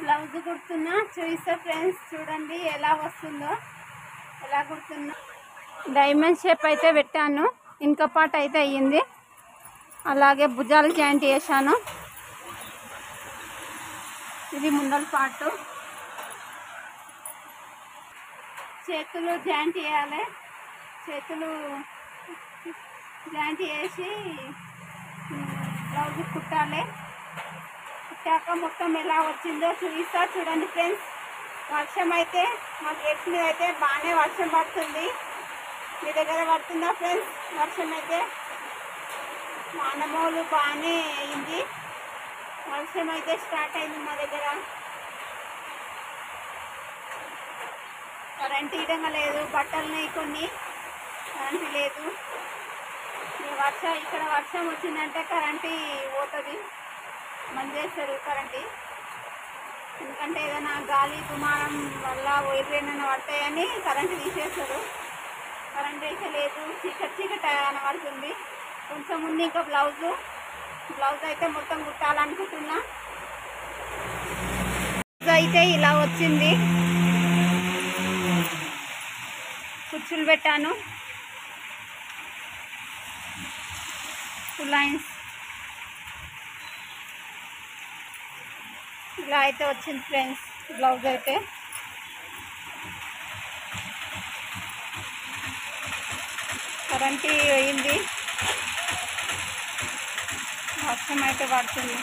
Blouse కుడుతున్నా చూపిస్తా friends, చూడండి ఎలా వస్తుందో, ఎలా కుడుతున్నా. డైమండ్ షేప్ అయితే పెట్టాను, ఇంక పార్ట్ అయితే అయ్యింది. అలాగే భుజాలు జాయింట్ చేశాను. ఇది ముందల పార్ట్. చేతులు జాయింట్ చేయాలి. చేతులు జాయింట్ చేసి బ్లౌజ్ కుట్టాలి. కుట్టాక మొత్తం ఎలా వచ్చిందో చూపిస్తా, చూడండి ఫ్రెండ్స్. వర్షం అయితే మా గేట్స్ మీద అయితే బాగానే వర్షం పడుతుంది. మీ దగ్గర పడుతుందా ఫ్రెండ్స్? వర్షం అయితే వానమోలు బాగానే అయింది. వర్షం అయితే స్టార్ట్ అయింది మా దగ్గర. కరెంట్ ఇవ్వడం లేదు, బట్టలున్నాయి కొన్ని, కరెంటు లేదు. ఇక్కడ వర్షం వచ్చిందంటే కరెంటు పోతుంది, బంద్ చేస్తారు కరెంటు. ఎందుకంటే ఏదైనా గాలి దుమారం వల్ల వైర్లు పడతాయని కరెంటు తీసేస్తారు. కరెంట్ అయితే లేదు, చీకటి కనబడుతుంది. కొంచెం ఉంది ఇంకా బ్లౌజ్ అయితే మొత్తం కుట్టాలనుకుంటున్నా. అయితే ఇలా వచ్చింది. కుచ్చులు పెట్టాను, 2 లైన్స్. ఇలా అయితే వచ్చింది ఫ్రెండ్స్ బ్లౌజ్ అయితే. కరెంట్ అయింది, వర్షం అయితే పడుతుంది.